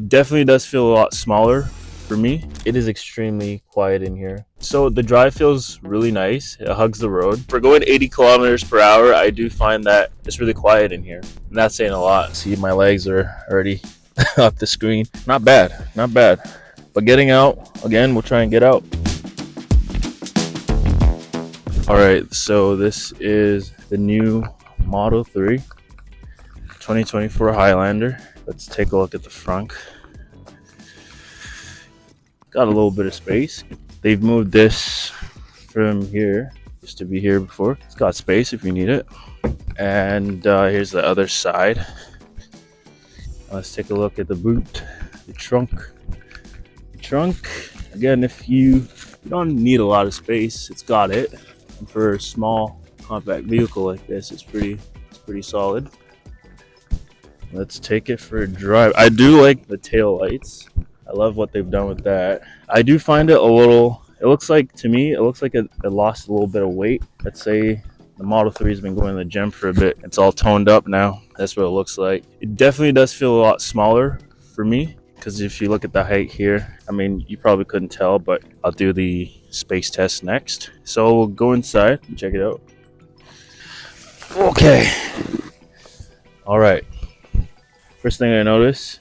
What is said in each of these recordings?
It definitely does feel a lot smaller for me. It is extremely quiet in here. So the drive feels really nice. It hugs the road. For going 80 kilometers per hour, I do find that it's really quiet in here. And that's saying a lot. See, my legs are already up the screen. Not bad, not bad. But getting out, again, we'll try and get out. All right, so this is the new Model 3 2024 Highlander. Let's take a look at the front. Got a little bit of space. They've moved this from here. Used to be here before. It's got space if you need it. And here's the other side. Let's take a look at the boot, the trunk. The trunk, again, if you don't need a lot of space, it's got it. And for a small compact vehicle like this, it's pretty solid. Let's take it for a drive. I do like the tail lights. I love what they've done with that. I do find it a little, it looks like it lost a little bit of weight. Let's say the Model 3 has been going to the gym for a bit. It's all toned up now. That's what it looks like. It definitely does feel a lot smaller for me, because if you look at the height here, I mean, you probably couldn't tell, but I'll do the space test next. So we'll go inside and check it out. Okay. All right. First thing I notice,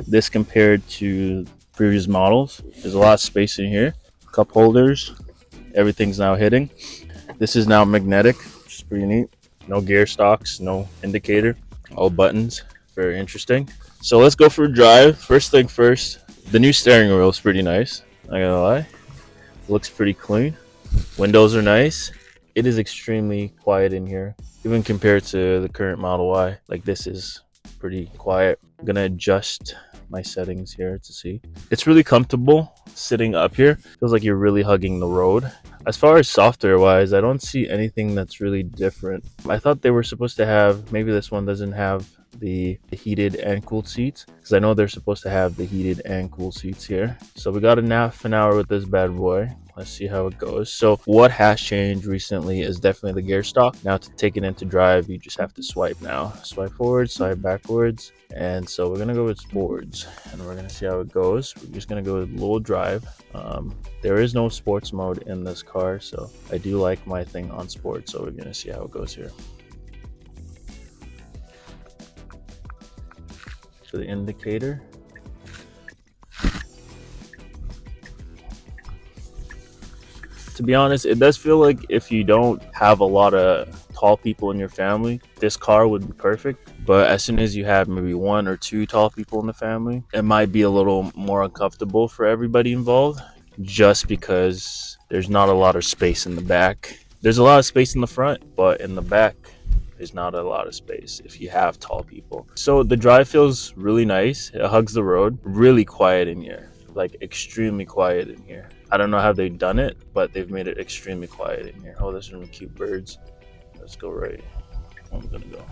this compared to previous models, there's a lot of space in here. Cup holders, everything's now hitting. This is now magnetic, which is pretty neat. No gear stocks, no indicator, all buttons. Very interesting. So let's go for a drive. First thing first, the new steering wheel is pretty nice, not gonna lie. Looks pretty clean. Windows are nice. It is extremely quiet in here, even compared to the current Model Y. Like, this is pretty quiet. I'm gonna adjust my settings here to see. It's really comfortable sitting up here. Feels like you're really hugging the road. As far as software wise, I don't see anything that's really different. I thought they were supposed to have, maybe this one doesn't have the heated and cooled seats, because I know they're supposed to have the heated and cooled seats here. So we got a half an hour with this bad boy. Let's see how it goes. So what has changed recently is definitely the gear stock. Now to take it into drive, you just have to swipe now. Swipe forward, swipe backwards. And so we're gonna go with sports and we're gonna see how it goes. We're just gonna go with low drive. There is no sports mode in this car, so I do like my thing on sports. So we're gonna see how it goes here. So the indicator. To be honest, it does feel like if you don't have a lot of tall people in your family, this car would be perfect. But as soon as you have maybe one or two tall people in the family, it might be a little more uncomfortable for everybody involved, just because there's not a lot of space in the back. There's a lot of space in the front, but in the back, there's not a lot of space if you have tall people. So the drive feels really nice. It hugs the road. Really quiet in here, like extremely quiet in here. I don't know how they've done it, but they've made it extremely quiet in here. Oh, there's some cute birds. Let's go right. I'm gonna go.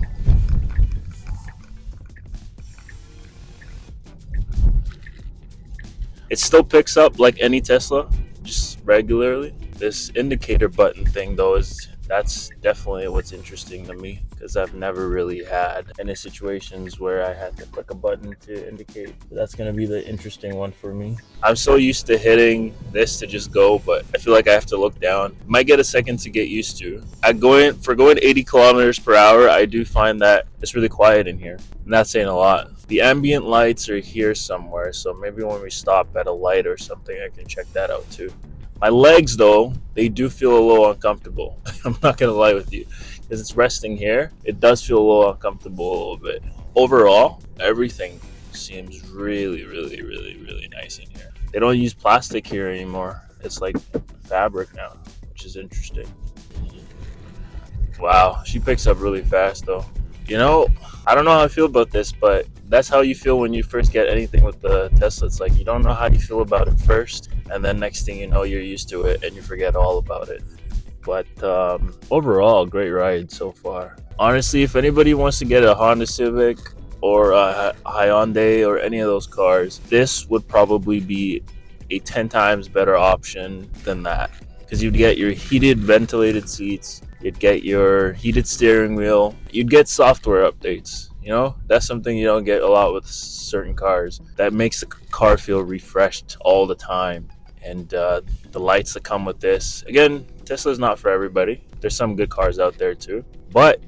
It still picks up like any Tesla, just regularly. This indicator button thing though, that's definitely what's interesting to me, because I've never really had any situations where I had to click a button to indicate. That's gonna be the interesting one for me. I'm so used to hitting this to just go, but I feel like I have to look down. Might get a second to get used to. For going 80 kilometers per hour, I do find that it's really quiet in here, and that's saying a lot. The ambient lights are here somewhere, so maybe when we stop at a light or something, I can check that out too. My legs, though, they do feel a little uncomfortable. I'm not gonna lie with you, because it's resting here. It does feel a little uncomfortable a little bit. Overall, everything seems really, really, really, really nice in here. They don't use plastic here anymore. It's like fabric now, which is interesting. Wow, she picks up really fast though. You know, I don't know how I feel about this, but that's how you feel when you first get anything with the Tesla. It's like you don't know how you feel about it first, and then next thing you know, you're used to it and you forget all about it. But overall, great ride so far. Honestly, if anybody wants to get a Honda Civic or a Hyundai or any of those cars, this would probably be a 10 times better option than that, because you'd get your heated ventilated seats, you'd get your heated steering wheel, you'd get software updates, You know, that's something you don't get a lot with certain cars. That makes the car feel refreshed all the time. And the lights that come with this, again, Tesla's not for everybody. There's some good cars out there too, but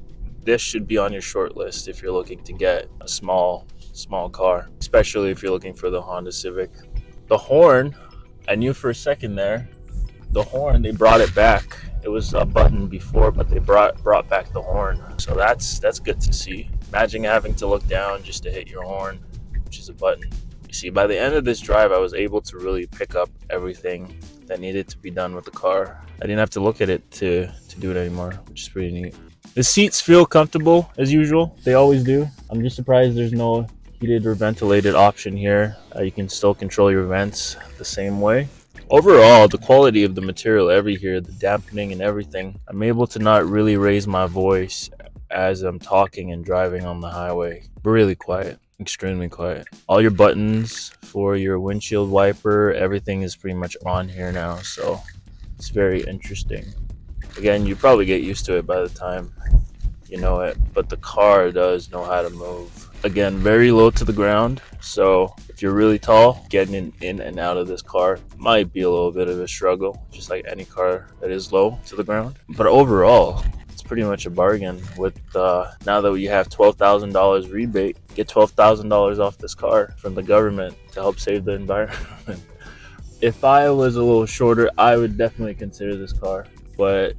this should be on your short list if you're looking to get a small car, especially if you're looking for the Honda Civic. The horn, I knew for a second there, the horn, they brought it back. It was a button before, but they brought back the horn, so that's good to see. Imagine having to look down just to hit your horn, which is a button. You see, by the end of this drive, I was able to really pick up everything that needed to be done with the car. I didn't have to look at it to do it anymore, which is pretty neat. The seats feel comfortable as usual. They always do. I'm just surprised there's no heated or ventilated option here. You can still control your vents the same way. Overall, the quality of the material every here, the dampening and everything, I'm able to not really raise my voice as I'm talking and driving on the highway. Really quiet, extremely quiet. All your buttons for your windshield wiper, everything is pretty much on here now, so it's very interesting. Again, you probably get used to it by the time you know it, but the car does know how to move. Again, very low to the ground, so if you're really tall, getting in and out of this car might be a little bit of a struggle, just like any car that is low to the ground. But overall, it's pretty much a bargain. With now that you have $12,000 rebate, get $12,000 off this car from the government to help save the environment. If I was a little shorter, I would definitely consider this car, but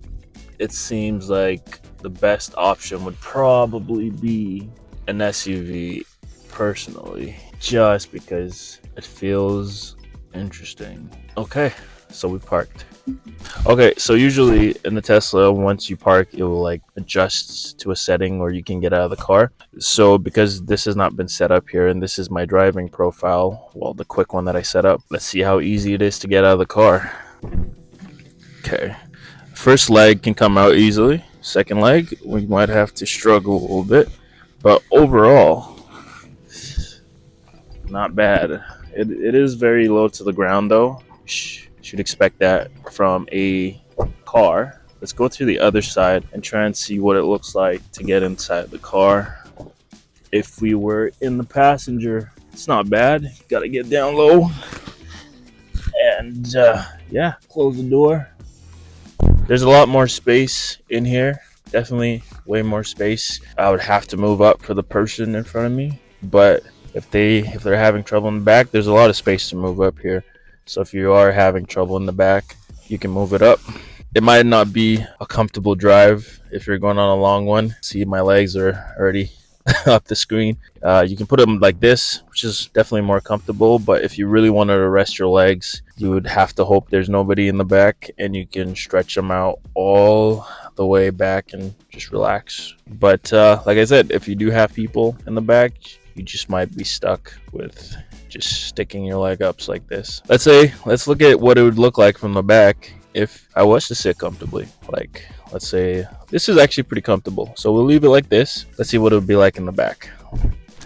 it seems like the best option would probably be an SUV personally, just because it feels interesting. Okay, so we parked. Okay, so usually in the Tesla, once you park, it will like adjust to a setting where you can get out of the car. So because this has not been set up here, and this is my driving profile, well, the quick one that I set up, let's see how easy it is to get out of the car. Okay, first leg can come out easily. Second leg, we might have to struggle a little bit, but overall, not bad. It is very low to the ground though. Should expect that from a car. Let's go to the other side and try and see what it looks like to get inside the car. If we were in the passenger, it's not bad. Gotta get down low and yeah, close the door. There's a lot more space in here. Definitely way more space. I would have to move up for the person in front of me, but if they're having trouble in the back, there's a lot of space to move up here. So if you are having trouble in the back, you can move it up. It might not be a comfortable drive if you're going on a long one. See, my legs are already up the screen. You can put them like this, which is definitely more comfortable, but if you really wanted to rest your legs, you would have to hope there's nobody in the back, and you can stretch them out all the way back and just relax. But like I said, if you do have people in the back, you just might be stuck with just sticking your leg up like this. Let's look at what it would look like from the back if I was to sit comfortably. Like, let's say this is actually pretty comfortable, so we'll leave it like this. Let's see what it would be like in the back.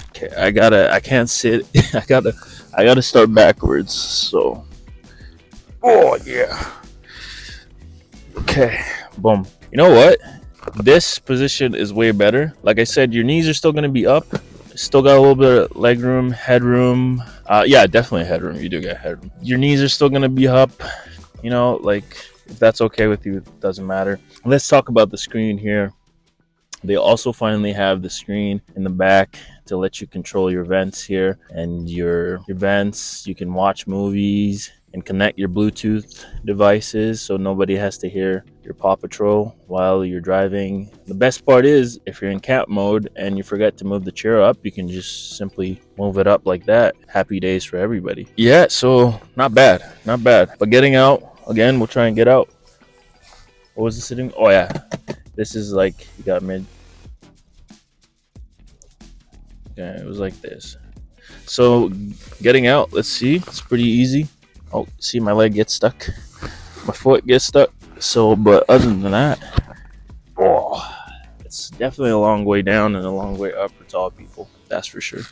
Okay, I can't sit. I gotta start backwards. So, oh yeah. Okay, boom. You know what? This position is way better. Like I said, your knees are still gonna be up. Still got a little bit of leg room, headroom. Yeah, definitely headroom. You do get headroom. Your knees are still gonna be up. You know, like, if that's okay with you, it doesn't matter. Let's talk about the screen here. They also finally have the screen in the back to let you control your vents here and your vents. You can watch movies and connect your Bluetooth devices so nobody has to hear your Paw Patrol while you're driving. The best part is, if you're in camp mode and you forget to move the chair up, you can just simply move it up like that. Happy days for everybody. Yeah, so not bad. But getting out, again, we'll try and get out. What was the sitting? Oh yeah, this is like, you got mid. Yeah, it was like this. So getting out, let's see. It's pretty easy. Oh, see, my leg gets stuck. My foot gets stuck. So, but other than that, oh, it's definitely a long way down and a long way up for tall people. That's for sure.